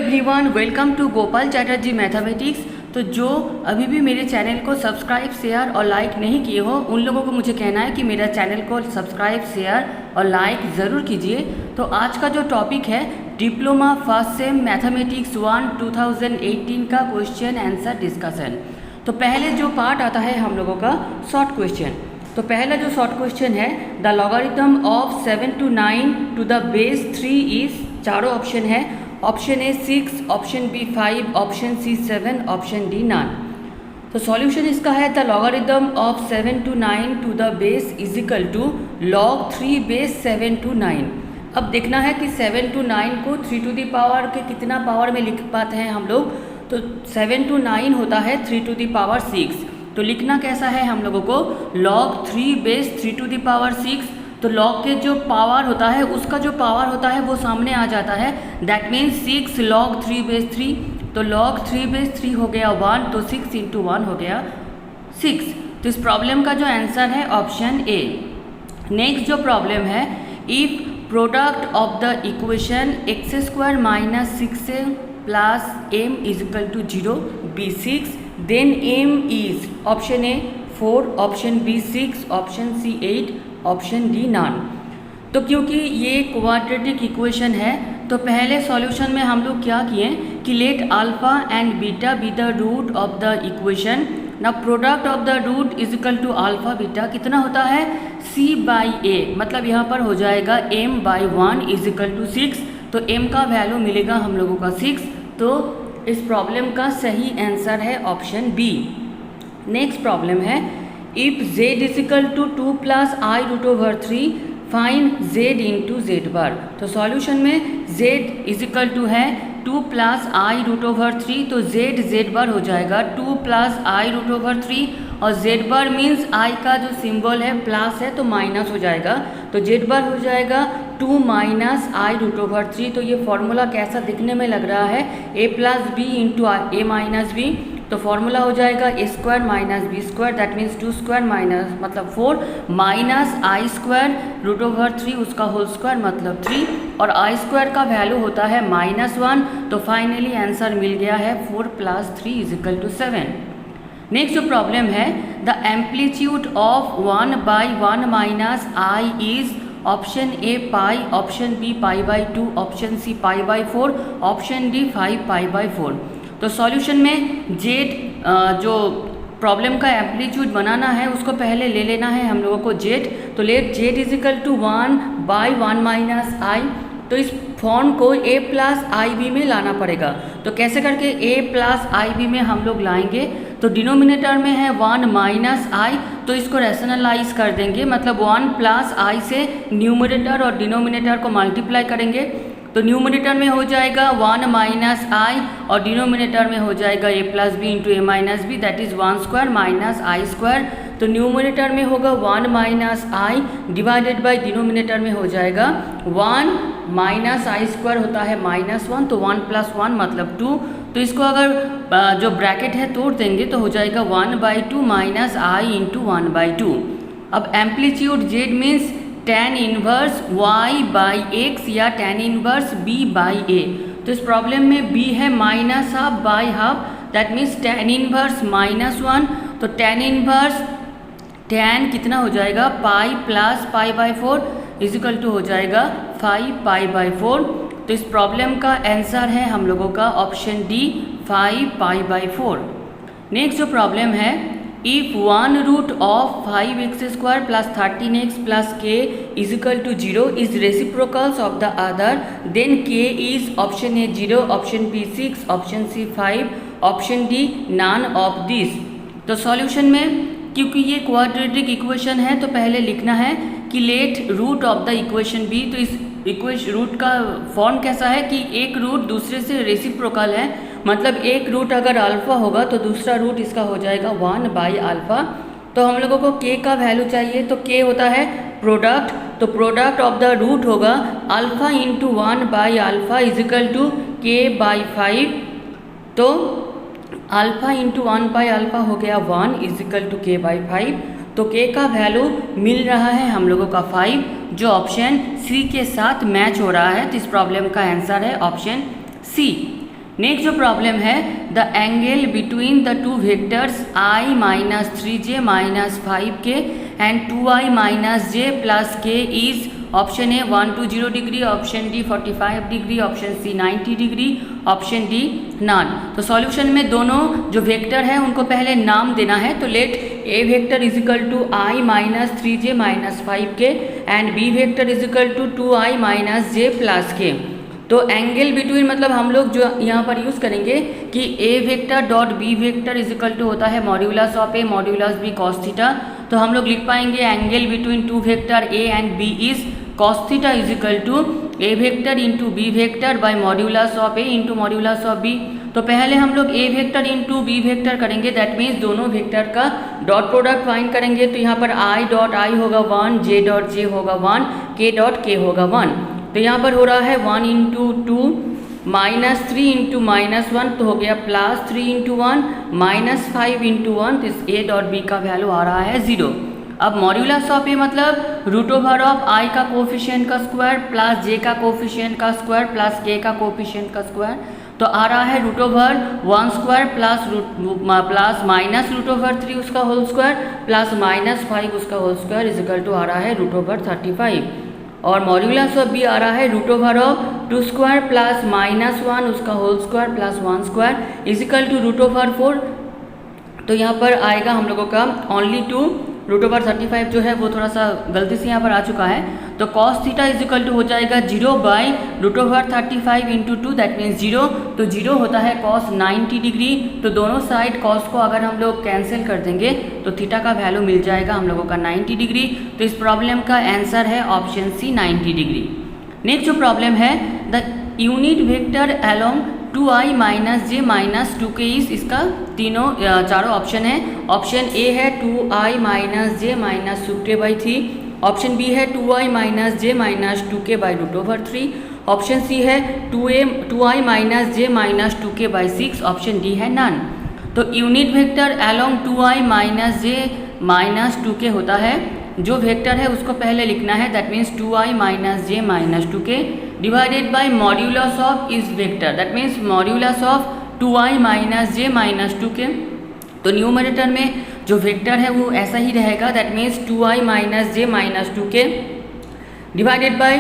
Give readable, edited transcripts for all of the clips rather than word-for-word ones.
Everyone, welcome to Gopal Chatterjee mathematics. तो जो अभी भी मेरे चैनल को सब्सक्राइब, शेयर और लाइक नहीं किए हो उन लोगों को मुझे कहना है कि मेरा चैनल को सब्सक्राइब, शेयर और लाइक ज़रूर कीजिए। तो आज का जो टॉपिक है डिप्लोमा फर्स्ट सेम मैथमेटिक्स 1 2018 का क्वेश्चन आंसर डिस्कशन। तो पहले जो पार्ट आता है हम लोगों का शॉर्ट क्वेश्चन। तो पहला जो शॉर्ट क्वेश्चन है the logarithm of 7 to 9 to the base 3 इज, चारों ऑप्शन है। Option A 6, option B 5, option C 7, option D none. तो सॉल्यूशन इसका है the logarithm of 7 to 9 to the base is equal to log 3 base 7 to 9। अब देखना है कि 7 to 9 को 3 to the पावर के कितना पावर में लिख पाते हैं हम लोग। तो 7 to 9 होता है 3 to the पावर 6। तो लिखना कैसा है हम लोगों को log 3 base 3 to the power 6। तो log के जो पावर होता है उसका जो पावर होता है वो सामने आ जाता है, दैट मीन्स 6 log 3 बेस 3। तो log 3 बेस 3 हो गया 1, तो 6 into 1 हो गया 6। तो इस प्रॉब्लम का जो आंसर है ऑप्शन ए। नेक्स्ट जो प्रॉब्लम है, if product of the equation x² minus 6 plus m is equal to 0 be 6, then m is option A 4, option B 6, option C 8, option D none. तो क्योंकि ये quadratic equation है तो पहले solution में हम लोग क्या किए कि let alpha and beta be the root of the equation. ना product of the root is equal to alpha beta कितना होता है c बाई ए, मतलब यहाँ पर हो जाएगा m by 1 is equal to 6। तो m का वैल्यू मिलेगा हम लोगों का 6। तो इस प्रॉब्लम का सही आंसर है ऑप्शन बी। नेक्स्ट प्रॉब्लम है, if z is equal to 2 plus i root over 3 find z into z bar. तो सॉल्यूशन में z इज इक्वल टू है 2 प्लस आई रूट ओवर 3, तो z बार हो जाएगा 2 प्लस आई रूट ओवर 3, और z bar means i का जो symbol है प्लस है तो माइनस हो जाएगा। तो z बार हो जाएगा 2 माइनस आई रूट ओवर 3। तो ये फॉर्मूला कैसा दिखने में लग रहा है, a plus B into A minus B. तो फॉर्मूला हो जाएगा a square minus B square, that means 2 square minus मतलब 4 minus i square root over 3 उसका होल स्क्वायर मतलब 3, और आई स्क्वायर का वैल्यू होता है -1। तो फाइनली आंसर मिल गया है 4 plus 3 is equal to 7। Next जो प्रॉब्लम है, the amplitude of 1 by 1 minus i is, option A pi, option B pi by 2, option C pi by 4, option D 5 pi by 4। तो solution में Z जो problem का amplitude बनाना है उसको पहले ले लेना है हम लोगों को जेड। तो let z is equal to 1 by 1 minus i. तो इस फॉर्म को a प्लस आई बी में लाना पड़ेगा। तो कैसे करके a प्लस आई बी में हम लोग लाएंगे, तो डिनोमिनेटर में है 1 माइनस आई, तो इसको रैशनलाइज कर देंगे, मतलब 1 प्लस आई से न्यूमरेटर और डिनोमिनेटर को मल्टीप्लाई करेंगे। तो न्यूमरेटर में हो जाएगा 1 माइनस आई और डिनोमिनेटर में हो जाएगा a plus B into A minus B, that is 1 square minus i square. तो न्यूमरेटर में होगा 1 minus i divided by denominator में हो जाएगा 1 माइनस आई स्क्वायर होता है -1, तो 1 प्लस 1 मतलब 2। तो इसको अगर जो ब्रैकेट है तोड़ देंगे तो हो जाएगा 1/2 माइनस आई इंटू 1/2। अब amplitude Z means tan inverse y by x या tan inverse b by a। तो इस प्रॉब्लम में b है -half by half, that means tan inverse -1। तो tan इनवर्स tan कितना हो जाएगा pi plus pi by 4 is equal to हो जाएगा 5 पाई बाई 4। तो इस प्रॉब्लम का आंसर है हम लोगों का option D 5 pi by 4। Next जो प्रॉब्लम है, if 1 root of 5x² plus 13x plus k is equal to 0 is reciprocals of the other, then k is option A 0, option B 6, option C 5, option D none of these। तो solution में क्योंकि ये quadratic equation है तो पहले लिखना है कि let root of the equation be. तो इस इक्वेशन रूट का फॉर्म कैसा है कि एक रूट दूसरे से रेसिप्रोकल है, मतलब एक रूट अगर अल्फ़ा होगा तो दूसरा रूट इसका हो जाएगा 1 बाई अल्फ़ा। तो हम लोगों को k का वैल्यू चाहिए, तो k होता है प्रोडक्ट, तो प्रोडक्ट ऑफ द रूट होगा alpha into 1 by alpha is equal to k by 5। तो अल्फ़ा इंटू 1 बाई अल्फ़ा हो गया 1 is equal to k by 5। तो k का वैल्यू मिल रहा है हम लोगों का 5, जो ऑप्शन सी के साथ मैच हो रहा है। तो इस प्रॉब्लम का आंसर है ऑप्शन सी। नेक्स्ट जो प्रॉब्लम है, the angle between the two vectors i minus 3j minus 5k and 2i minus j plus k is option A 120 degree, option D 45 degree, option C 90 degree, option D none. तो solution में दोनों जो vector हैं उनको पहले नाम देना है। तो let A vector is equal to i minus 3j minus 5k and B vector is equal to 2i minus j plus k। तो एंगल बिटवीन मतलब हम लोग जो यहाँ पर यूज़ करेंगे कि A vector dot B vector is equal to होता है modulus of A modulus B cos theta. तो हम लोग लिख पाएंगे angle between two vector A and B is cos theta is equal to A vector into B vector by modulus of A into modulus of B. तो पहले हम लोग A vector into B vector करेंगे, that means दोनों vector का dot product find करेंगे। तो यहाँ पर आई डॉट आई होगा 1, जे डॉट जे होगा 1, के डॉट के होगा 1। तो यहाँ पर हो रहा है 1 इंटू 2 माइनस 3 इंटू माइनस 1, तो हो गया प्लस 3 इंटू 1 माइनस 5 इंटू 1। तो इस ए डॉट बी का वैल्यू आ रहा है 0। अब मॉड्यूलस ऑफ ए मतलब रूट ओवर ऑफ आई का कोफिशिएंट का स्क्वायर प्लस जे का कोफिशिएंट का स्क्वायर प्लस के का कोफिशिएंट का स्क्वायर। तो आ रहा है root over 1 square plus minus root over 3 उसका होल स्क्वायर प्लस माइनस 5 उसका whole square is equal to आ रहा है रूट ओवर 35। और मॉड्यूलस ऑफ बी आ रहा है root over of 2 square plus minus 1 उसका whole square plus 1 square is equal to root over 4। तो यहाँ पर आएगा हम लोगों का ओनली 2 रूट ओवर 35 जो है वो थोड़ा सा गलती से यहाँ पर आ चुका है। तो cos theta is equal to हो जाएगा 0 बाई root over 35 into 2 that means 0। तो 0 होता है कॉस 90 डिग्री। तो दोनों साइड कॉस को अगर हम लोग कैंसिल कर देंगे तो थीटा का वैल्यू मिल जाएगा हम लोगों का 90 डिग्री। तो इस प्रॉब्लम का आंसर है ऑप्शन सी 90 डिग्री। नेक्स्ट जो प्रॉब्लम है, the unit vector along 2i minus J minus 2k is, इसका चारों ऑप्शन है। ऑप्शन ए है 2i minus J minus 2k by 3, option B है 2i minus J minus 2k by root over 3, option C है 2i minus J minus 2k by 6, option D है none. तो unit vector along 2i minus जे minus 2k होता है, जो vector है उसको पहले लिखना है, that means 2i minus J minus 2k divided by modulus of इस vector, that means modulus of 2i minus J minus 2k। तो न्यूमरेटर में जो वेक्टर है वो ऐसा ही रहेगा, that means 2i minus J minus 2k divided by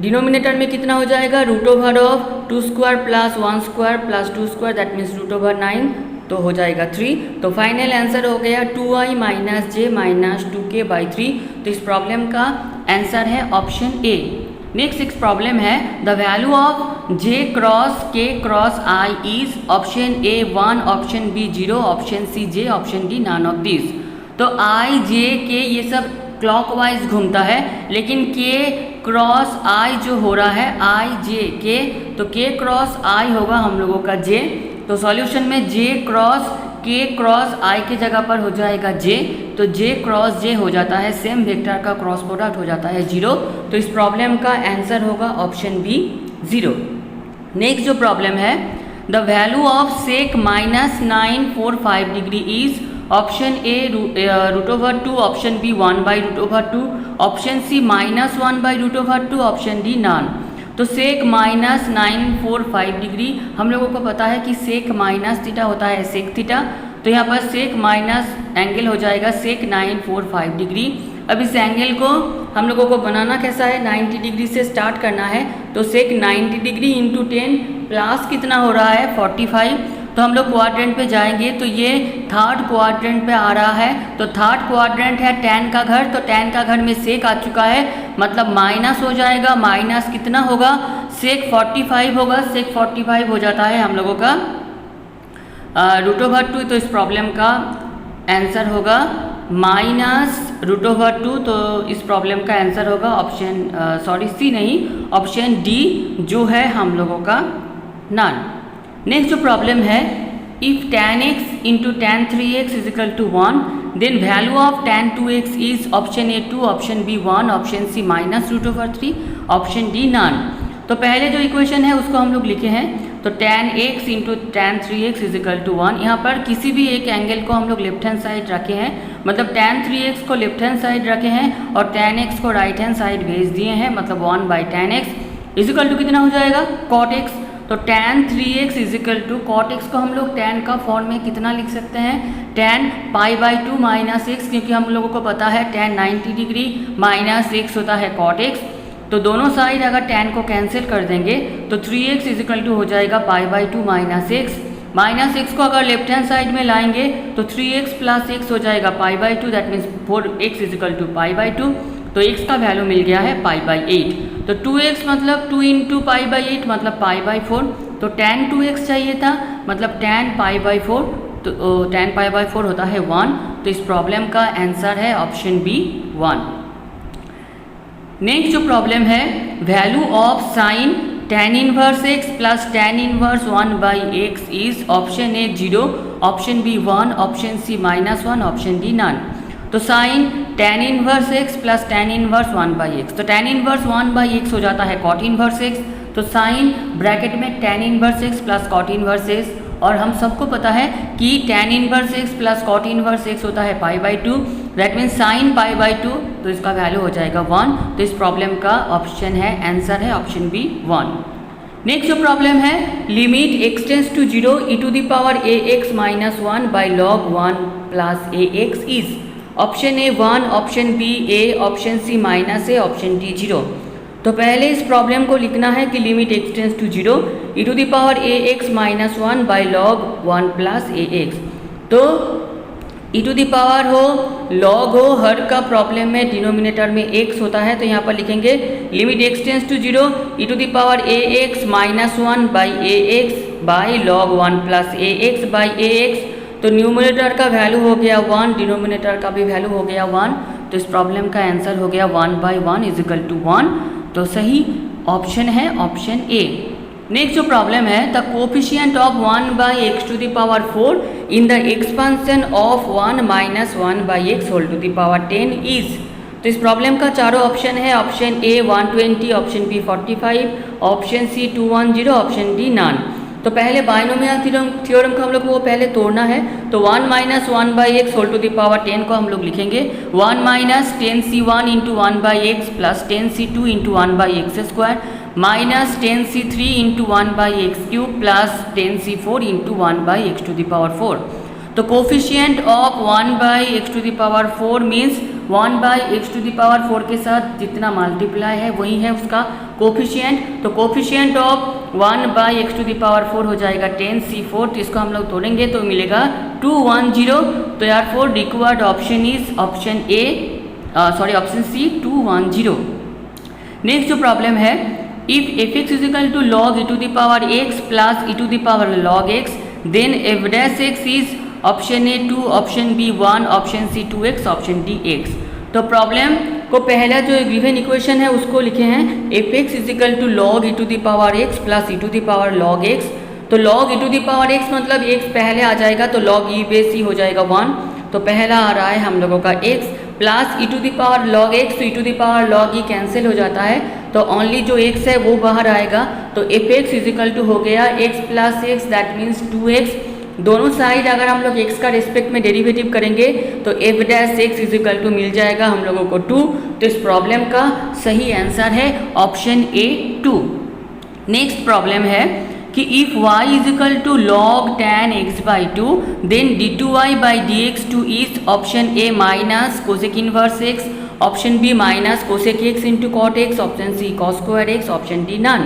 denominator में कितना हो जाएगा, root over of 2 square plus 1 square plus 2 square that means root over 9, तो हो जाएगा 3। तो फाइनल आंसर हो गया 2i minus J minus 2k by 3। तो इस प्रॉब्लम का आंसर है ऑप्शन ए। नेक्स्ट प्रॉब्लम है, the value of j cross k cross i is option A 1, option B 0, option C j, option D none of this. तो i j k ये सब clockwise घूमता है, लेकिन k cross i जो हो रहा है i j k, तो k क्रॉस i होगा हम लोगों का j। तो सॉल्यूशन में j cross k cross i की जगह पर हो जाएगा j, तो j क्रॉस j हो जाता है, सेम वेक्टर का क्रॉस प्रोडक्ट हो जाता है 0। तो इस प्रॉब्लम का आंसर होगा ऑप्शन बी 0। नेक्स्ट जो प्रॉब्लम है, the value of sec minus 945 degree is option A root over 2, option B 1 by root over 2, option C minus 1 by root over 2, option D none. तो sec minus 945 degree हम लोगों को पता है कि सेक minus theta होता है सेक थीटा। तो यहाँ पर सेक माइनस एंगल हो जाएगा सेक 945 डिग्री। अब इस एंगल को हम लोगों को बनाना कैसा है, 90 डिग्री से स्टार्ट करना है। तो सेक 90 डिग्री इंटू 10 प्लस कितना हो रहा है 45। तो हम लोग क्वाड्रेंट पे जाएंगे, तो ये थर्ड क्वाड्रेंट पे आ रहा है। तो थर्ड क्वाड्रेंट है tan का घर, तो tan का घर में सेक आ चुका है, मतलब माइनस हो जाएगा। माइनस कितना होगा, सेक 45 होगा, सेक 45 हो जाता है हम लोगों का रूट ओवर 2। तो इस प्रॉब्लम का आंसर होगा माइनस रूट ओवर 2। तो इस प्रॉब्लम का आंसर होगा ऑप्शन सी नहीं, ऑप्शन डी जो है हम लोगों का नन। नेक्स्ट जो प्रॉब्लम है, if tan x into tan 3x is equal to 1, then value of tan 2x is option A 2, option B 1, option C minus root over 3, option D none. तो पहले जो इक्वेशन है उसको हम लोग लिखे हैं, तो tan x into tan 3x is equal to 1। यहाँ पर किसी भी एक एंगल को हम लोग लेफ्ट हैंड साइड रखे हैं, मतलब tan 3x को लेफ्ट हैंड साइड रखे हैं और tan x को राइट हैंड साइड भेज दिए हैं, मतलब 1 by tan x is equal to कितना हो जाएगा cot x। तो tan 3x is equal to cot x को हम लोग tan का फॉर्म में कितना लिख सकते हैं, tan π/2 माइनस एक्स, क्योंकि हम लोगों को पता है tan 90 डिग्री माइनस एक्स होता है कॉट एक्स। तो दोनों साइड अगर tan को कैंसिल कर देंगे तो 3x इज इक्वल टू हो जाएगा π/2 माइनस एक्स। माइनस एक्स को अगर लेफ्ट हैंड साइड में लाएंगे तो 3x प्लस एक्स हो जाएगा π/2, that means 4x is equal to π/2। तो x का वैल्यू मिल गया है π/8। तो 2x मतलब 2 इंटू π/8 मतलब π/4। तो tan 2x चाहिए था, मतलब tan π/4, तो tan π/4 होता है 1। तो इस प्रॉब्लम का आंसर है ऑप्शन बी 1। नेक्स्ट जो प्रॉब्लम है, value of sine tan inverse x plus tan inverse 1/x is option A 0, option B 1, option C -1, option D none. तो sine tan inverse x plus tan inverse 1/x, तो tan inverse 1/x हो जाता है cot inverse x। तो sine bracket में tan inverse x plus cot inverse x, और हम सबको पता है कि tan inverse x plus cot inverse x होता है π/2, दैट मीन्स साइन π/2, तो इसका वैल्यू हो जाएगा 1। तो इस प्रॉब्लम का ऑप्शन है, आंसर है ऑप्शन बी 1। नेक्स्ट जो प्रॉब्लम है, limit x tends to 0 e⁻ax - 1 by log 1 plus ax is option A 1, option B a, option C -a, option D 0। तो पहले इस प्रॉब्लम को लिखना है कि limit x tends to 0 e⁻ax - 1 by log 1 plus ax। तो e⁻ हो log हो, हर का प्रॉब्लम में डिनोमिनेटर में x होता है, तो यहाँ पर लिखेंगे limit x tends to 0 e⁻ax - 1 by ax by log 1 plus ax by ax। तो न्यूमरेटर का वैल्यू हो गया 1, डिनोमिनेटर का भी वैल्यू हो गया 1। तो इस प्रॉब्लम का आंसर हो गया 1/1 इज इक्वल टू 1। तो सही ऑप्शन है ऑप्शन ए। नेक्स्ट जो प्रॉब्लम है, the coefficient of 1/x⁴ in the expansion of 1 - 1/x whole to the power 10 is. तो इस प्रॉब्लम का चारों ऑप्शन है, option A 120, option B 45, option C 210, option D none. तो पहले बाइनोमियल थ्योरम को हम लोग को पहले तोड़ना है। तो 1 - 1/x whole to the power 10 को हम लोग लिखेंगे 1 - 10c1 into 1/x plus 10c2 into 1/x² minus 10c3 into 1/x³ plus 10c4 into 1/x⁴। तो coefficient of 1/x⁴ means 1/x⁴ के साथ जितना मल्टीप्लाई है वही है उसका कोफिशिएंट। तो कोफिशिएंट ऑफ 1/x⁴ हो जाएगा 10c4, तो इसको हम लोग तोड़ेंगे तो मिलेगा 210। तो यार required option is option A, option C 210। Next जो प्रॉब्लम है, if f(x) is equal to log e⁻x plus e⁻log x then f'(x) is option A 2, option B 1, option C 2x, option D x। तो problem को पहला जो given equation है उसको लिखे हैं f(x) is equal to log e⁻x plus e⁻log x। तो log e⁻x मतलब x पहले आ जाएगा, तो log e/c हो जाएगा 1। तो पहला आ रहा है हम लोगों का x प्लस e⁻log x, तो e⁻log e कैंसिल हो जाता है, तो ओनली जो x है वो बाहर आएगा। तो f(x) इज इक्वल टू हो गया x plus x, that means 2x। दोनों साइड अगर हम लोग x का रिस्पेक्ट में डेरिवेटिव करेंगे तो f'(x) इज इक्वल टू मिल जाएगा हम लोगों को 2। तो इस प्रॉब्लम का सही आंसर है ऑप्शन ए 2। नेक्स्ट प्रॉब्लम है कि if y is equal to log tan x/2 then d2y/dx2 is option A minus cosec inverse x, option B minus cosec x into cot x, option C cos square x, option D none.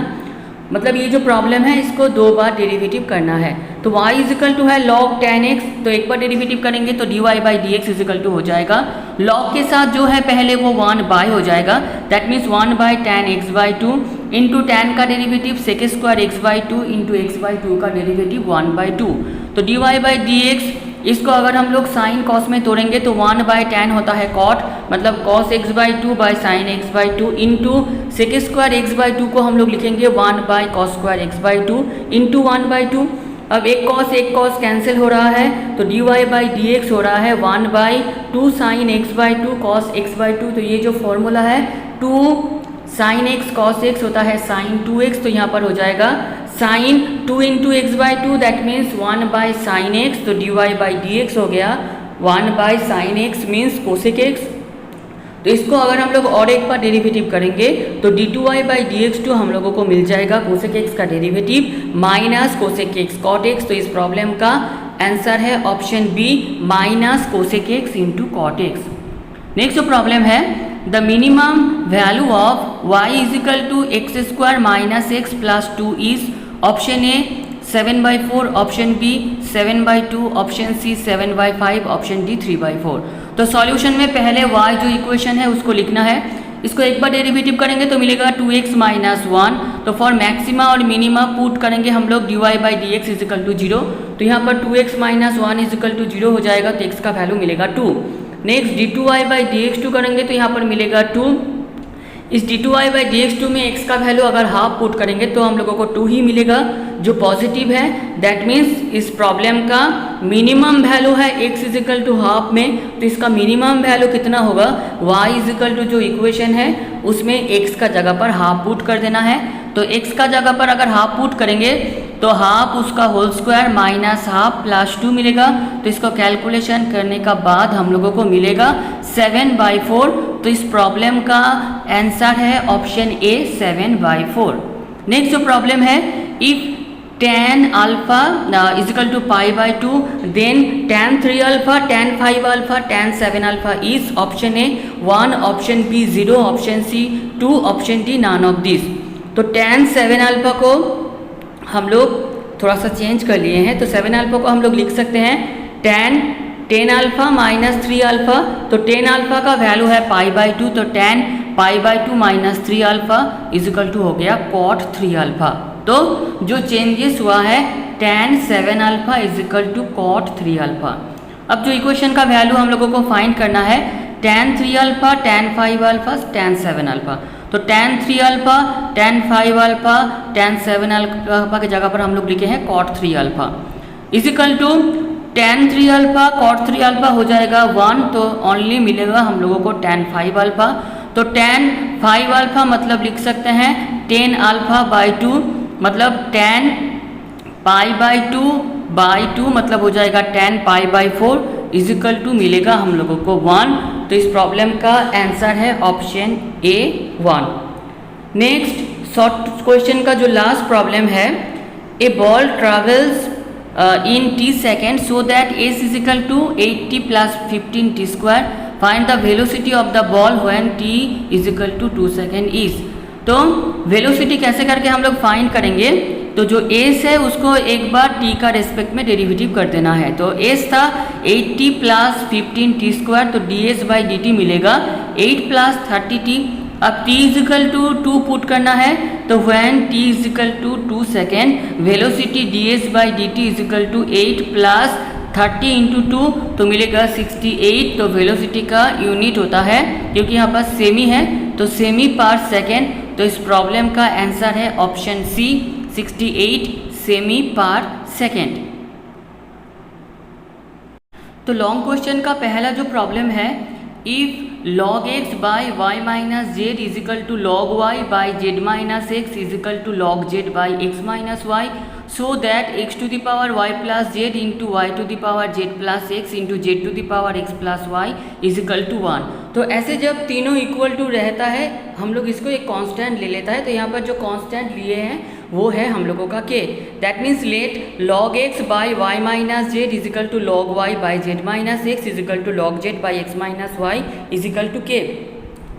मतलब ये जो problem है इसको 2 बार derivative करना है। तो y is equal to है log tan x, तो एक बार डेरिवेटिव करेंगे तो dy/dx इज इक्वल टू हो जाएगा log के साथ जो है पहले वो 1 हो जाएगा, that means 1/tan x/2 into tan का derivative sec² x/2 into x/2 का डेरिवेटिव 1/2। तो dy/dx इसको अगर हम लोग साइन कॉस में तोड़ेंगे तो 1/tan होता है कॉट, मतलब cos x/2 by sine x/2 into sec² x/2 को हम लोग लिखेंगे 1/cos² x/2 इंटू 1/2। अब एक कॉस कैंसिल हो रहा है, तो dy/dx हो रहा है 1/2 साइन x/2 cos x/2। तो ये जो फॉर्मूला है 2 साइन x cos x होता है साइन 2x, तो यहाँ पर हो जाएगा sine 2 into x/2 that means 1/sin x। तो dy/dx हो गया 1/sin x means cosec x। तो इसको अगर हम लोग और एक बार डेरिवेटिव करेंगे तो d2y/dx2 हम लोगों को मिल जाएगा कोसेक एक्स का derivative minus cosec x cot x. तो इस प्रॉब्लम का आंसर है option B minus cosec x into cot x. Next जो प्रॉब्लम है, the minimum value of y is equal to x square minus x plus 2 is option A 7/4, option B 7/2, option C 7/5, option D 3/4। तो solution में पहले y जो equation है उसको लिखना है। इसको एक बार डेरिवेटिव करेंगे तो मिलेगा 2x माइनस 1। तो फॉर मैक्सिमा और मिनिमा पुट करेंगे हम लोग dy/dx इज इक्वल टू 0। तो यहाँ पर 2x minus 1 is equal to 0 हो जाएगा, तो x का वैल्यू मिलेगा 2। नेक्स्ट d2y/dx2 करेंगे तो यहाँ पर मिलेगा 2। इस d2y/dx2 में x का वैल्यू अगर हाफ पुट करेंगे तो हम लोगों को 2 ही मिलेगा जो पॉजिटिव है। दैट मीन्स इस प्रॉब्लम का मिनिमम वैल्यू है x is equal to half में, तो इसका मिनिमम वैल्यू कितना होगा, y इज इक्वल टू जो इक्वेशन है उसमें x का जगह पर हाफ पुट कर देना है। तो x का जगह पर अगर हाफ पुट करेंगे तो हाफ उसका whole square minus half plus 2 मिलेगा। तो इसको कैलकुलेशन करने का बाद हम लोगों को मिलेगा 7/4। तो इस प्रॉब्लम का आंसर है ऑप्शन ए 7/4। नेक्स्ट जो प्रॉब्लम है, if tan alpha is equal to π/2 then tan 3 alpha, tan 5 alpha, tan 7 alpha is option A 1, option B 0, option C 2, option D none of this. तो tan 7 alpha को हम लोग थोड़ा सा change कर लिए हैं, तो 7 अल्फा को हम लोग लिख सकते हैं tan 10 अल्फा माइनस 3 अल्फा। तो 10 अल्फा का वैल्यू है π/2, तो tan π/2 minus 3 alpha is equal to हो गया cot 3 अल्फा। तो जो चेंजेस हुआ है tan 7 alpha is equal to cot 3 alpha. अब जो इक्वेशन का वैल्यू हम लोगों को फाइंड करना है, tan 3 alpha, tan 5 alpha, tan 7 alpha. तो tan 3 alpha, tan 5 alpha, tan 7 alpha की जगह पर हम लोग लिखे हैं cot 3 alpha is equal to tan 3 alpha cot 3 alpha हो जाएगा 1, तो ओनली मिलेगा हम लोगों को tan 5 अल्फा। तो tan 5 अल्फा मतलब लिख सकते हैं 10 अल्फा/2, मतलब tan π/2/2 मतलब हो जाएगा tan π/4 इज इक्वल टू मिलेगा हम लोगों को 1। तो इस प्रॉब्लम का आंसर है option A 1। Next short question का जो लास्ट प्रॉब्लम है, a ball travels in t seconds so that s is equal to 8t plus 15t square. Find the velocity of the ball when t is equal to 2 second is. तो velocity कैसे करके हम लोग find करेंगे, तो जो s है उसको एक बार t का रेस्पेक्ट में डेरिवेटिव कर देना है। तो s था 8t प्लस 15t स्क्वायर, तो ds/dt मिलेगा 8 प्लस 30t। अब t is equal to 2 put करना है, तो when t is equal to 2 second velocity ds/dt is equal to 8 plus 30 into 2 तो मिलेगा 68। तो वेलोसिटी का यूनिट होता है, क्योंकि यहाँ पर सेमी है तो सेमी पर सेकेंड। तो इस प्रॉब्लम का आंसर है ऑप्शन सी 68 सेमी पर सेकेंड। तो लॉन्ग क्वेश्चन का पहला जो प्रॉब्लम है, if log x by y minus z is equal to log y by z minus x is equal to log z by x minus y, so that x to the power y plus z into y to the power z plus x into z to the power x plus y is equal to 1। तो ऐसे जब तीनों equal to रहता है हम लोग इसको एक कांस्टेंट ले लेता है। तो यहाँ पर जो कांस्टेंट लिए हैं वो है हम लोगों का k। That means let log x by y minus z is equal to log y by z minus x is equal to log z by x minus y is equal to k।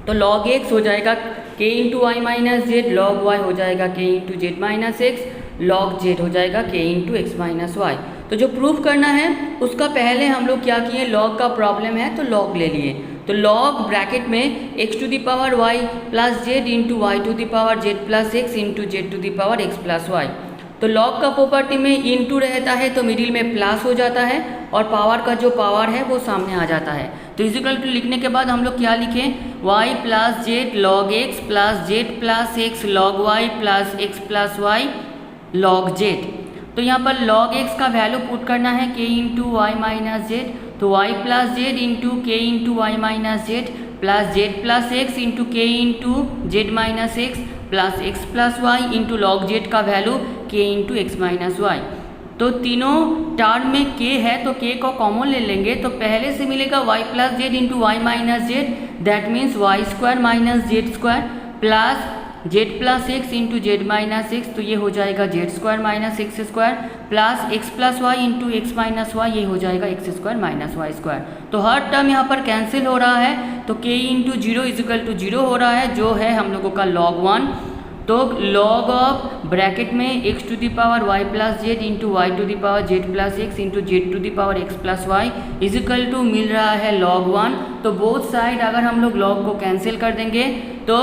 तो log x हो जाएगा k into y minus z, log y हो जाएगा k into z minus x, log z हो जाएगा k into x minus y. तो जो proof करना है उसका पहले हम लोग क्या किए, log का प्रॉब्लम है तो log ले लिए। तो log ब्रैकेट में x to the power y plus z into y to the power z plus x into z to the power x plus y. तो log का प्रॉपर्टी में इंटू रहता है तो मिडिल में प्लस हो जाता है और पावर का जो पावर है वो सामने आ जाता है। तो इजिकल टू लिखने के बाद हम लोग क्या लिखें, y plus z log x plus z plus x log y plus x plus y log z. तो यहाँ पर log x का वैल्यू पुट करना है k into y minus z, तो y plus z into k into y minus z plus z plus x into k into z minus x plus x plus y into log z का value k into x minus y. तो तीनों term में k है तो k को common ले लेंगे तो पहले से मिलेगा y plus z into y minus z that means y square minus z square plus z plus x into z minus x, तो ये हो जाएगा z square minus x square plus x plus y into x minus y, ये हो जाएगा x square minus y square. तो हर term यहाँ पर कैंसिल हो रहा है, तो k into zero is equal to zero हो रहा है, जो है हम लोगों का log 1। तो log ऑफ ब्रैकेट में x to the power y plus z into y to the power z plus x into z to the power x plus y is equal to मिल रहा है log 1। तो बोथ साइड अगर हम लोग log को cancel कर देंगे तो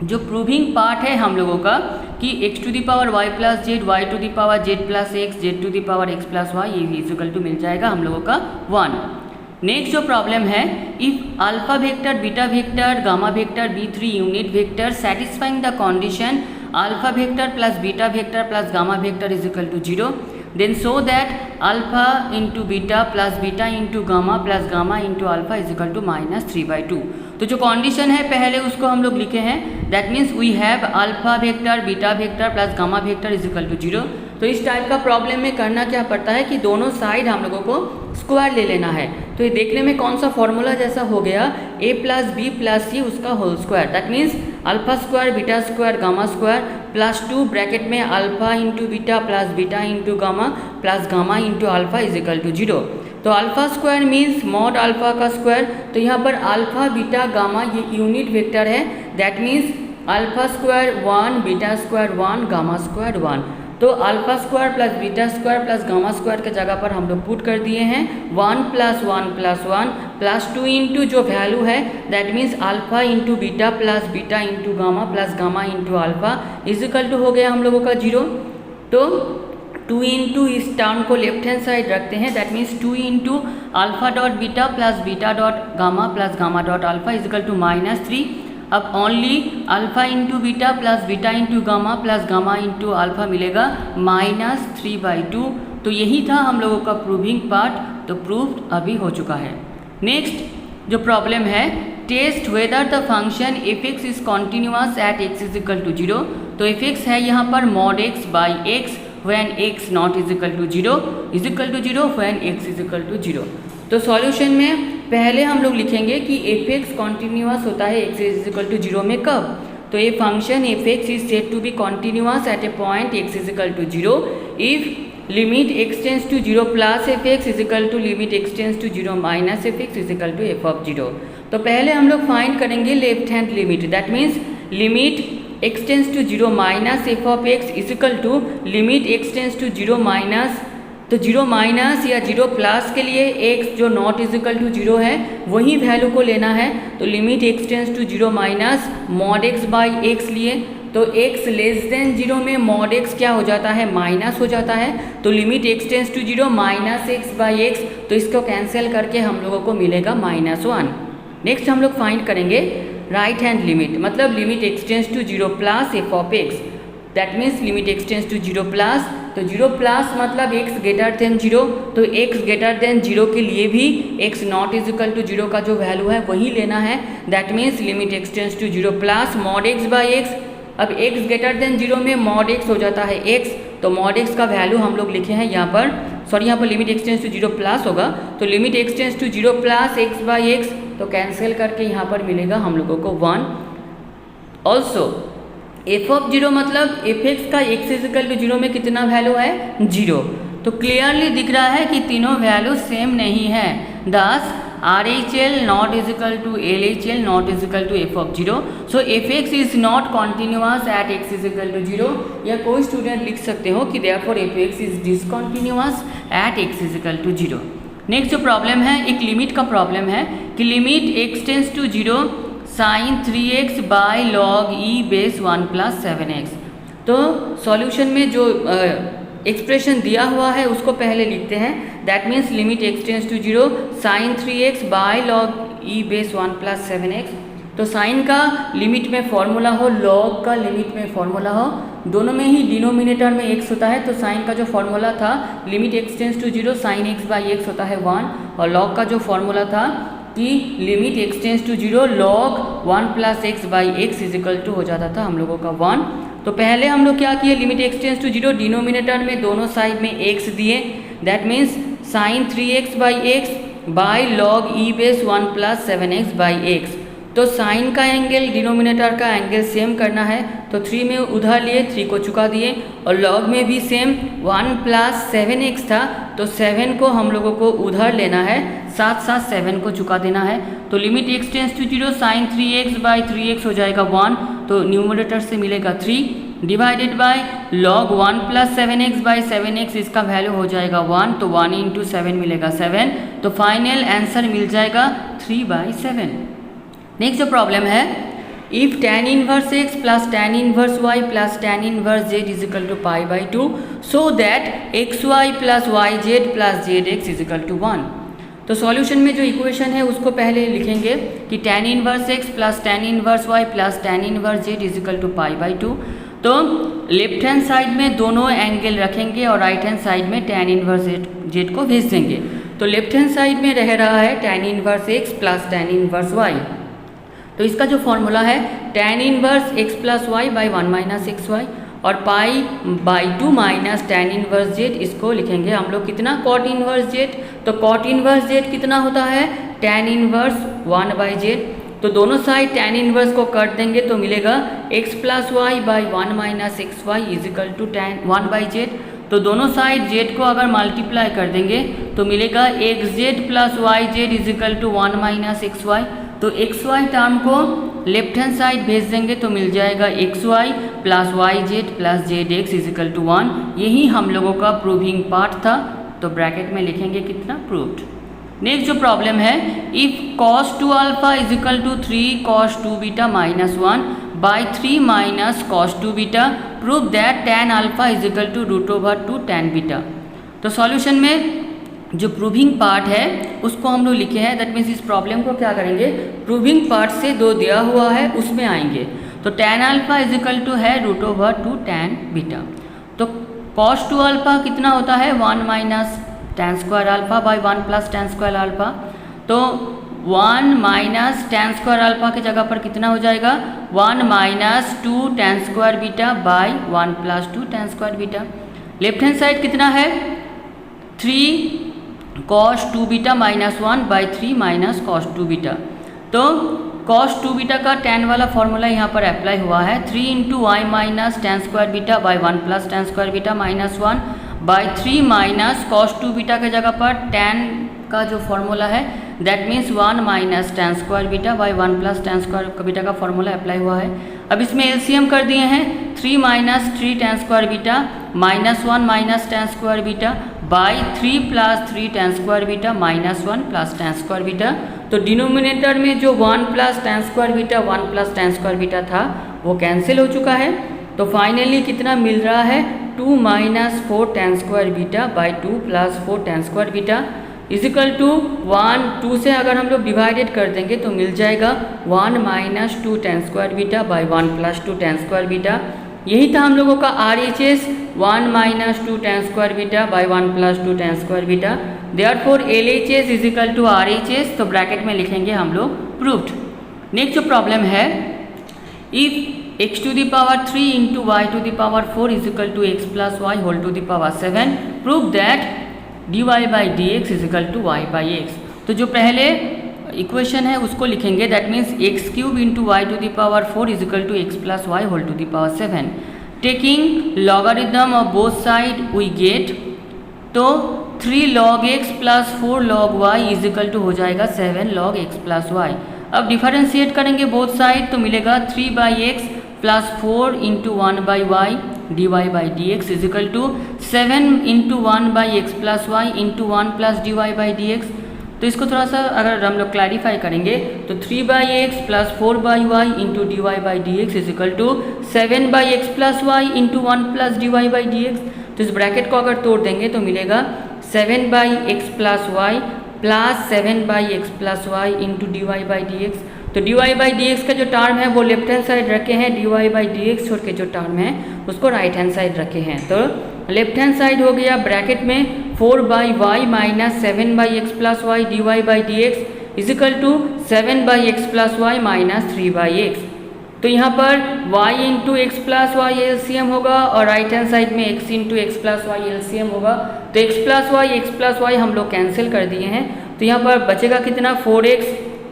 जो प्रूविंग पार्ट है हम लोगों का कि x to the power y plus z, y to the power z plus x, z to the power x plus y, ये इक्वल टू मिल जाएगा हम लोगों का 1। नेक्स्ट जो प्रॉब्लम है, if alpha vector, beta vector, gamma vector, B3 unit vector satisfying the condition alpha vector plus beta vector plus gamma vector is equal to 0, then so that alpha into beta plus beta into gamma plus gamma into alpha is equal to -3/2। तो जो condition है पहले उसको हम लोग लिखे हैं, that means we have alpha vector, beta vector plus gamma vector is equal to 0। तो इस टाइप का प्रॉब्लम में करना क्या पड़ता है कि दोनों साइड हम लोगों को स्क्वायर ले लेना है। तो ये देखने में कौन सा फॉर्मूला जैसा हो गया, a plus b plus c उसका whole square, that means alpha square beta square gamma square plus 2 bracket में alpha into beta plus beta into gamma plus gamma into alpha is equal to 0। तो alpha square means mod alpha का square, तो यहाँ पर alpha beta gamma ये unit vector है, that means alpha square 1 beta square 1 gamma square 1। तो alpha square plus beta square plus gamma square के जगह पर हम लोग पुट कर दिए हैं 1 प्लस 1 प्लस 1 प्लस 2 इंटू जो वैल्यू है that means alpha into beta plus beta into gamma plus gamma into alpha is equal to हो गया हम लोगों का 0। तो 2 इंटू इस टर्म को लेफ्ट हैंड साइड रखते हैं, that means 2 into alpha dot beta plus beta dot gamma plus gamma dot alpha is equal to -3। अब only alpha into beta plus beta into gamma plus gamma into alpha मिलेगा -3/2। तो यही था हम लोगों का प्रूविंग पार्ट, तो proved अभी हो चुका है। नेक्स्ट जो प्रॉब्लम है, test whether the function f x is continuous at x is equal to 0। तो एफ एक्स है यहाँ पर mod x by x when x not is equal to 0 is equal to 0 when x is equal to 0। तो solution में पहले हम लोग लिखेंगे कि एफ एक्स कॉन्टिन्यूअस होता है x इज इक्वल टू 0 में कब, तो ये function f x is said to be continuous at a point x is equal to 0 if limit x tends to 0 plus f x is equal to limit x tends to 0 minus f x is equal to f of 0। तो पहले हम लोग find करेंगे left hand limit, that means limit x tends to 0 minus f of x is equal to limit x tends to 0 minus, तो 0 minus या 0 plus के लिए x जो नॉट इज इक्वल टू 0 है वही वैल्यू को लेना है। तो limit x tends to 0 minus mod x by x लिए, तो x लेस देन 0 में मॉड x क्या हो जाता है, माइनस हो जाता है। तो limit x tends to 0 minus x by x, तो इसको कैंसिल करके हम लोगों को मिलेगा -1। नेक्स्ट हम लोग फाइंड करेंगे राइट हैंड लिमिट, मतलब limit x tends to 0 plus f of x, that means limit x tends to 0 plus, तो 0 प्लस मतलब x ग्रेटर देन 0, तो x ग्रेटर देन 0 के लिए भी x not is equal to 0 का जो वैल्यू है वही लेना है, that means limit x tends to 0 plus mod x by x. अब x ग्रेटर देन 0 में मॉड x हो जाता है x, तो मॉड x का वैल्यू हम लोग लिखे हैं यहाँ पर, सॉरी यहाँ पर limit x tends to 0 plus होगा, तो limit x tends to 0 plus x by x, तो कैंसिल करके यहाँ पर मिलेगा हम लोगों को 1। ऑल्सो एफ ऑफ 0 मतलब एफ एक्स का x इज इक्वल टू 0 में कितना वैल्यू है, 0। तो क्लियरली दिख रहा है कि तीनों वैल्यू सेम नहीं है, this R H L not is equal to L H L not is equal to f of 0। So f x is not continuous at x is equal to 0, या कोई student लिख सकते हो कि therefore f x is discontinuous at x is equal to 0। Next जो problem है, एक limit का प्रॉब्लम है कि limit x tends to 0 sine 3x by log e base 1 plus 7x। तो सॉल्यूशन में जो एक्सप्रेशन दिया हुआ है उसको पहले लिखते हैं, that means limit x tends to 0 sine 3x by log e base 1 plus 7x। तो साइन का लिमिट में फॉर्मूला हो, लॉग का लिमिट में फॉर्मूला हो, दोनों में ही डिनोमिनेटर में x होता है। तो साइन का जो फॉर्मूला था limit x tends to 0 sine x by x होता है 1, और लॉग का जो फॉर्मूला था कि limit x tends to 0 log 1 plus x by x is equal to हो जाता था हम लोगों का 1। तो पहले हम लोग क्या किए, limit x tends to 0 denominator में दोनों साइड में x दिए, that means sine 3x by x by log e base 1 plus 7x by x. तो साइन का एंगल डिनोमिनेटर का एंगल सेम करना है, तो 3 में उधर लिए 3 को चुका दिए, और लॉग में भी सेम 1 + 7x था, तो 7 को हम लोगों को उधर लेना है, साथ साथ 7 को चुका देना है। तो limit x tends to 0 sine 3x/3x हो जाएगा 1, तो न्यूमरेटर से मिलेगा 3 डिवाइडेड बाय लॉग 1 + 7x/7x, इसका वैल्यू हो जाएगा 1, तो 1 × 7 मिलेगा 7, तो फाइनल आंसर मिल जाएगा 3/7। नेक्स्ट जो प्रॉब्लम है, if tan inverse x + tan inverse y + tan inverse z = π/2 so that xy + yz + zx = 1। तो सॉल्यूशन में जो इक्वेशन है उसको पहले लिखेंगे कि tan inverse x + tan inverse y + tan inverse z = π/2। तो लेफ्ट हैंड साइड में दोनों एंगल रखेंगे और राइट हैंड साइड में tan इनवर्स z को भेज देंगे। तो लेफ्ट हैंड साइड में रह रहा है tan inverse x + tan inverse y, तो इसका जो फॉर्मूला है tan inverse x + y / 1 - xy, और π/2 माइनस tan इनवर्स z, इसको लिखेंगे हम लोग कितना cot इनवर्स z। तो cot इनवर्स z कितना होता है tan इनवर्स 1/z, तो दोनों साइड tan इनवर्स को काट देंगे तो मिलेगा x + y / 1 - xy = tan 1/z। तो दोनों साइड z को अगर मल्टीप्लाई कर देंगे तो मिलेगा xz + yz = 1 - xy। तो xy टर्म को लेफ्ट हैंड साइड भेज देंगे तो मिल जाएगा xy + yz + zx = 1। यही हम लोगों का प्रूविंग पार्ट था, तो ब्रैकेट में लिखेंगे कितना प्रूव्ड। नेक्स्ट जो प्रॉब्लम है, if cos 2α = 3 cos 2β - 1/3 - cos 2β prove that tan α = √2 tan β। तो सॉल्यूशन में जो प्रूविंग पार्ट है उसको हम लोग लिखे हैं, दैट मीन्स इस प्रॉब्लम को क्या करेंगे, प्रूविंग पार्ट से दो दिया हुआ है उसमें आएंगे। तो tan α = है √2 tan β। तो cos 2α कितना होता है 1 - tan² α / 1 + tan² α, तो 1 - tan² α की जगह पर कितना हो जाएगा 1 - 2 tan² β / 1 + 2 tan² β। Left hand side कितना है 3 cos 2β - 1/3 - cos 2β। तो cos 2β का tan वाला फॉर्मूला यहाँ पर अप्लाई हुआ है, 3 × y - tan² β / 1 + tan² β - 1/3 - cos 2β के जगह पर tan का जो फॉर्मूला है दैट मीन्स 1 - tan² β / 1 + tan² β का फॉर्मूला अप्लाई हुआ है। अब इसमें एलसीएम कर दिए हैं, 3 - 3 tan² β - 1 - tan² β by 3 + 3 tan² β - 1 + tan² β। तो डिनोमिनेटर में जो 1 + tan² β 1 + tan² β था वो कैंसिल हो चुका है, तो फाइनली कितना मिल रहा है 2 - 4 tan² β / 2 + 4 tan² β = 1 2 से अगर हम लोग डिवाइडेड कर देंगे तो मिल जाएगा 1 - 2 tan² β / 1 + 2 tan² β। यही था हम लोगों का RHS 1 - 2 tan² β / 1 + 2 tan² β। Therefore LHS = RHS, तो ब्रैकेट में लिखेंगे हम लोग प्रूव्ड। नेक्स्ट जो प्रॉब्लम है, if x⁴ × y⁴ = x + y whole 7 prove that dy/dx = y/x। तो जो पहले इक्वेशन है उसको लिखेंगे, that means x³ × y⁴ = x + y whole 7। Taking logarithm of both side we get, तो 3 log x + 4 log y = हो जाएगा 7 log x + y। अब डिफरेंशिएट करेंगे बोथ साइड तो मिलेगा 3/x + 4 × 1/y dy/dx = 7 × 1/x + y × 1 + dy/dx। तो इसको थोड़ा सा अगर हम लोग क्लैरिफाई करेंगे तो 3/x + 4/y × dy/dx = 7/x + y × 1 + dy/dx। तो इस ब्रैकेट को अगर तोड़ देंगे तो मिलेगा 7/x + y + 7/x + y × dy/dx। तो dy/dx का जो टर्म है वो लेफ्ट हैंड साइड रखे हैं, dy/dx छोड़ के जो टर्म है उसको राइट हैंड साइड रखे हैं। तो लेफ्ट हैंड साइड हो गया ब्रैकेट में 4/y - 7/x + y dy/dx = 7/x + y - 3/x। तो यहाँ पर y × x + y एलसीएम होगा और राइट हैंड साइड में x × x + y एलसीएम होगा। तो x + y हम लोग कैंसिल कर दिए हैं, तो यहाँ पर बचेगा कितना 4x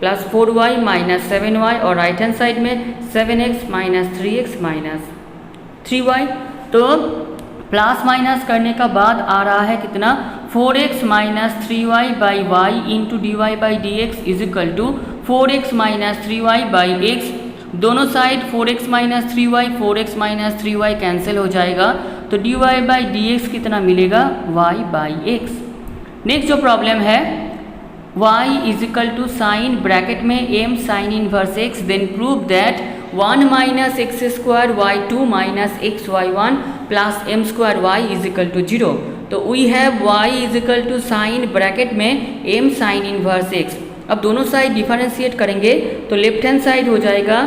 plus 4y minus 7y और राइट हैंड साइड में 7x minus 3x minus 3y। तो प्लस माइनस करने का बाद आ रहा है कितना 4x minus 3y by y into d y by d x is equal to 4x minus 3y by x। दोनों साइड 4x माइनस 3y कैंसिल हो जाएगा तो dy बाई डी एक्स कितना मिलेगा y बाई एक्स। नेक्स्ट जो problem है y is equal to sine bracket में m sine inverse x then prove that 1 minus x square y two minus x y one plus m square y is equal to 0। तो we have y is equal to sine bracket में m sine inverse x। अब दोनों side differentiate करेंगे तो left hand side हो जाएगा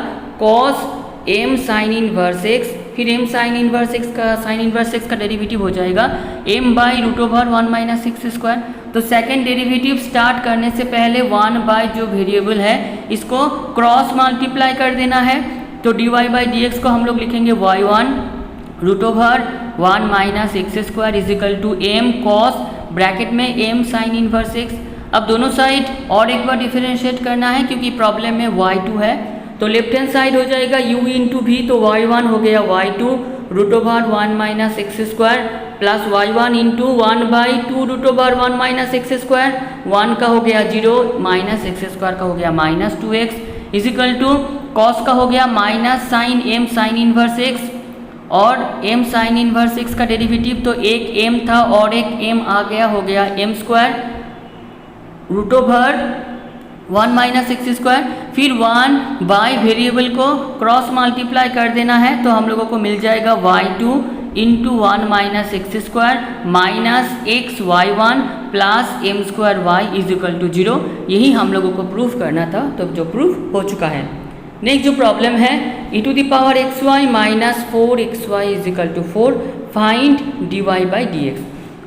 cos m sine inverse x, फिर m sine inverse x का डेरिवेटिव हो जाएगा m by root over 1 minus x square. तो सेकेंड डेरिवेटिव स्टार्ट करने से पहले 1 बाई जो वेरिएबल है इसको क्रॉस मल्टीप्लाई कर देना है। तो dy बाई डी एक्स को हम लोग लिखेंगे y1 root over 1 minus x square is equal to m cos bracket में m साइन इनवर्स x। अब दोनों साइड और एक बार डिफरेंशिएट करना है क्योंकि प्रॉब्लम में y2 है। तो लेफ्ट हैंड साइड हो जाएगा u इंटू भी, तो y1 हो गया y2 root over 1 minus x square plus y1 into 1 by 2 root over 1 minus x square. 1 का हो गया 0 माइनस एक्स स्क्वायर का हो गया minus 2x is equal to cos का हो गया minus sine m sine inverse x और m साइन इनवर्स x का डेरिवेटिव तो एक m था और एक m आ गया हो गया m square root over 1 minus x square. फिर 1 बाई वेरिएबल को क्रॉस मल्टीप्लाई कर देना है तो हम लोगों को मिल जाएगा y2 into 1 minus x square minus x y one plus m square y is equal to 0। यही हम लोगों को प्रूफ करना था, तो जो प्रूफ हो चुका है। नेक्स्ट जो प्रॉब्लम है e to the power x y minus 4xy is equal to 4 find dy by d x.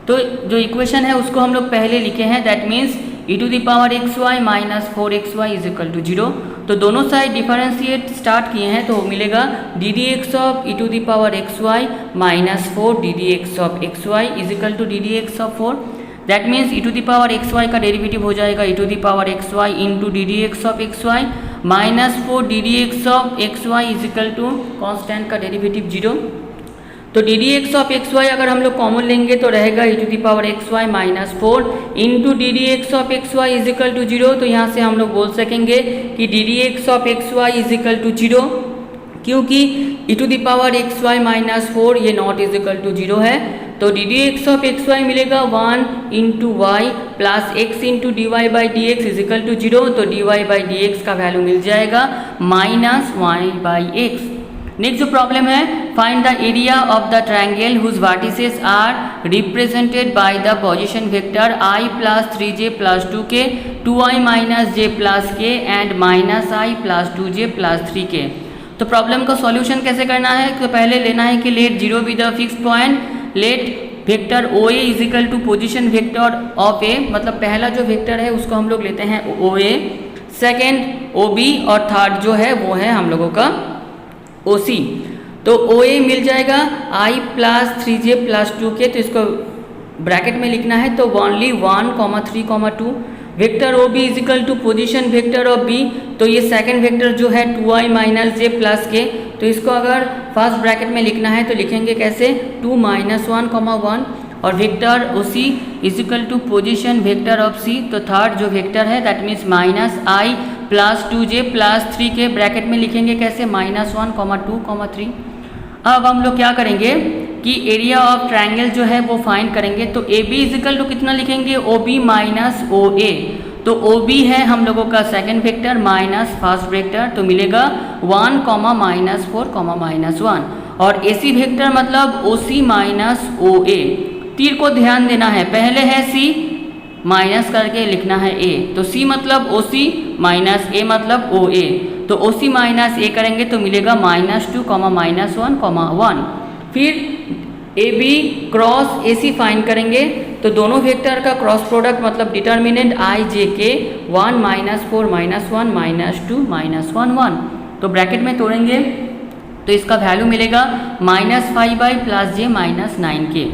तो जो इक्वेशन है उसको हम लोग पहले लिखे हैं, that means e to the power x y minus 4xy is equal to 0। तो दोनों साइड डिफरेंशिएट स्टार्ट किए हैं तो मिलेगा d d x of e to the power x y minus 4 d d x of x y is equal to d d x of 4। That means e to the power x y का derivative हो जाएगा e to the power x y into d d x of x y minus 4 d d x of x y is equal to constant का derivative 0। तो d d x of x y अगर हम लोग common लेंगे तो रहेगा e to the power x y minus 4 into d d x of x y is equal to 0। तो यहाँ से हम लोग बोल सकेंगे कि d d x of x y is equal to 0, क्योंकि e to the power x y minus 4 ये नॉट इज इक्वल टू 0 है। तो d d x of x y मिलेगा 1 into y plus x into d y by d x is equal to 0। तो d y by d x का value मिल जाएगा minus y by x. Next जो problem है find the area of the triangle whose vertices are represented by the position vector i plus 3j plus 2k 2i minus j plus k and minus i plus 2j plus 3k। तो problem का solution कैसे करना है, तो पहले लेना है कि let 0 be the fix point, let vector O A is equal to position vector of A, मतलब पहला जो वेक्टर है उसको हम लोग लेते हैं ओ ए, सेकेंड ओ बी और थर्ड जो है वो है हम लोगों का ओ सी। तो ओ ए मिल जाएगा i plus 3j plus 2k, तो इसको ब्रैकेट में लिखना है तो only 1, 3, 2। Vector O B is equal to position vector of B, तो ये सेकंड वेक्टर जो है 2i माइनस जे प्लस के, तो इसको अगर फर्स्ट ब्रैकेट में लिखना है तो लिखेंगे कैसे 2 माइनस 1, 1 और vector O C is equal to position vector of C. तो थर्ड जो वेक्टर है that means minus i plus 2j plus 3k bracket में लिखेंगे कैसे माइनस 1, 2, 3। अब हम लोग क्या करेंगे कि एरिया ऑफ ट्रायंगल जो है वो फाइंड करेंगे। तो A B is equal to कितना लिखेंगे ओ बी माइनस ओ ए, तो ओ बी है हम लोगों का second vector minus first vector, तो मिलेगा 1, माइनस 4, माइनस 1 और ए सी वेक्टर मतलब ओ सी माइनस ओ ए। तीर को ध्यान देना है, पहले है सी माइनस करके लिखना है ए, तो सी मतलब ओ सी माइनस ए मतलब ओ ए, तो ओ सी माइनस ए करेंगे तो मिलेगा माइनस 2, माइनस 1, 1। फिर A B cross A C find करेंगे तो दोनों वेक्टर का क्रॉस प्रोडक्ट मतलब determinant i j k 1, minus 4, minus 1, minus 2, minus 1, 1। तो ब्रैकेट में तोड़ेंगे तो इसका वैल्यू मिलेगा minus 5 by plus J minus 9k।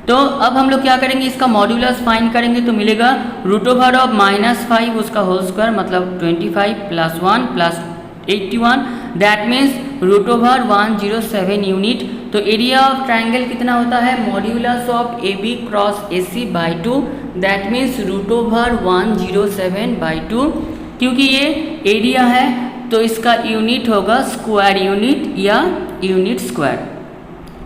तो अब हम लोग क्या करेंगे, इसका मॉड्यूलस फाइंड करेंगे तो मिलेगा √5 उसका होल स्क्वायर मतलब 25 + 1 + 81 दैट मीन्स √107 यूनिट। तो एरिया ऑफ ट्रायंगल कितना होता है, modulus of AB cross AC by 2 that means √107/2। क्योंकि ये एरिया है तो इसका यूनिट होगा स्क्वायर यूनिट या यूनिट स्क्वायर।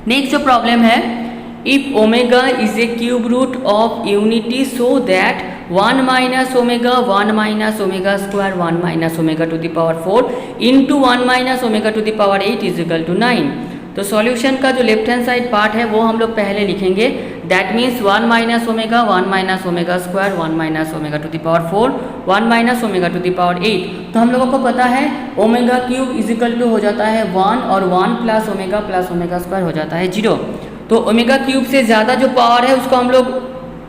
नेक्स्ट जो प्रॉब्लम है, if omega is a cube root of unity so that 1 - omega 1 - omega square 1 - omega to the power 4 into 1 - omega to the power 8 is equal to 9। तो solution का जो left hand side part है वो हम लोग पहले लिखेंगे, that means 1 - omega 1 - omega square 1 - omega to the power 4 1 - omega to the power 8। तो हम लोगों को पता है omega cube is equal to हो जाता है 1 और 1 + ओमेगा स्क्वायर हो जाता है 0। तो ओमेगा क्यूब से ज़्यादा जो पावर है उसको हम लोग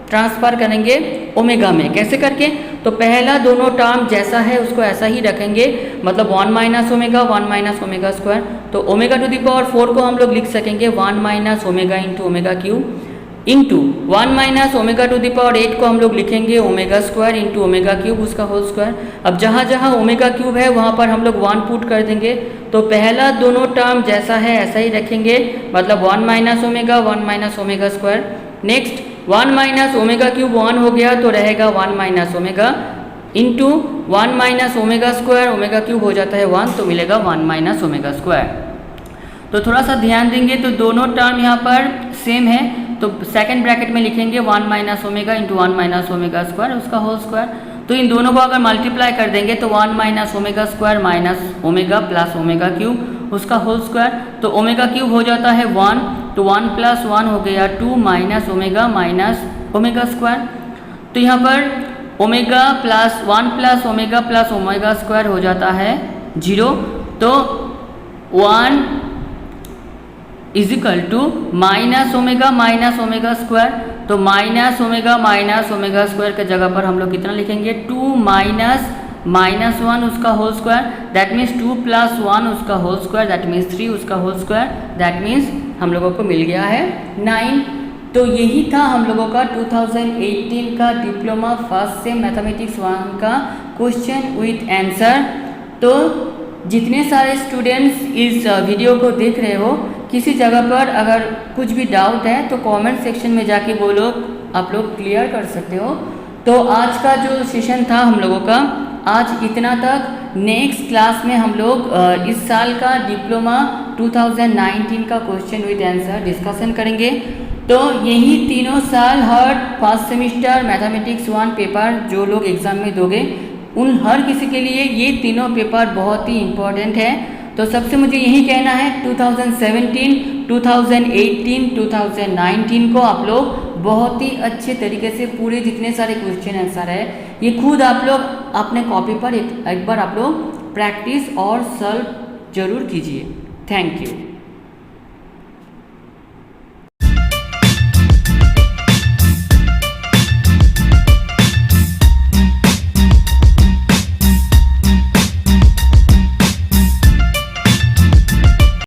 ट्रांसफर करेंगे ओमेगा में। कैसे करके, तो पहला दोनों टर्म जैसा है उसको ऐसा ही रखेंगे, मतलब 1 - ओमेगा 1 - ओमेगा स्क्वायर। तो ओमेगा टू द पावर 4 को हम लोग लिख सकेंगे 1 - omega into omega cube into 1 - omega to the power 8 को हम लोग लिखेंगे omega square into omega cube उसका होल स्क्वायर। अब जहाँ जहाँ ओमेगा क्यूब है वहाँ पर हम लोग 1 पुट कर देंगे। तो पहला दोनों टर्म जैसा है ऐसा ही रखेंगे, मतलब 1 - omega 1 - omega square. Next 1 - omega cube 1 हो गया तो रहेगा 1 - omega into 1 - omega square, omega cube हो जाता है 1 तो मिलेगा 1 - ओमेगा स्क्वायर। तो थोड़ा सा ध्यान देंगे तो दोनों टर्म यहाँ पर सेम है, तो सेकंड ब्रैकेट में लिखेंगे 1 - ओमेगा इंटू 1 - ओमेगा स्क्वायर उसका होल स्क्वायर। तो इन दोनों को अगर मल्टीप्लाई कर देंगे तो 1 - omega square minus omega plus omega cube उसका होल स्क्वायर। तो ओमेगा क्यूब हो जाता है 1, तो 1 + 1 हो गया 2 माइनस ओमेगा स्क्वायर। तो यहाँ पर ओमेगा प्लस 1 + ओमेगा स्क्वायर हो जाता है 0। तो 1 is equal to -omega square. तो -ओमेगा स्क्वायर के जगह पर हम लोग कितना लिखेंगे 2 - 1 उसका होल स्क्वायर दैट मीन्स 2 + 1 उसका होल स्क्वायर दैट मीन्स 3 उसका होल स्क्वायर दैट मीन्स हम लोगों को मिल गया है 9। तो यही था हम लोगों का 2018 का डिप्लोमा फर्स्ट सेम मैथमेटिक्स 1 का क्वेश्चन विथ आंसर। तो जितने सारे स्टूडेंट्स इस वीडियो को देख रहे हो, किसी जगह पर अगर कुछ भी डाउट है तो कमेंट सेक्शन में जाके वो लोग आप लोग क्लियर कर सकते हो। तो आज का जो सेशन था हम लोगों का आज इतना तक। नेक्स्ट क्लास में हम लोग इस साल का डिप्लोमा 2019 का क्वेश्चन विद आंसर डिस्कशन करेंगे। तो यही तीनों साल हर फर्स्ट सेमिस्टर मैथमेटिक्स 1 पेपर जो लोग एग्ज़ाम में दोगे उन हर किसी के लिए ये तीनों पेपर बहुत ही इम्पोर्टेंट है। तो सबसे मुझे यही कहना है 2017, 2018, 2019 को आप लोग बहुत ही अच्छे तरीके से पूरे जितने सारे क्वेश्चन आंसर है ये खुद आप लोग अपने कॉपी पर एक बार आप लोग प्रैक्टिस और सॉल्व जरूर कीजिए। Thank you.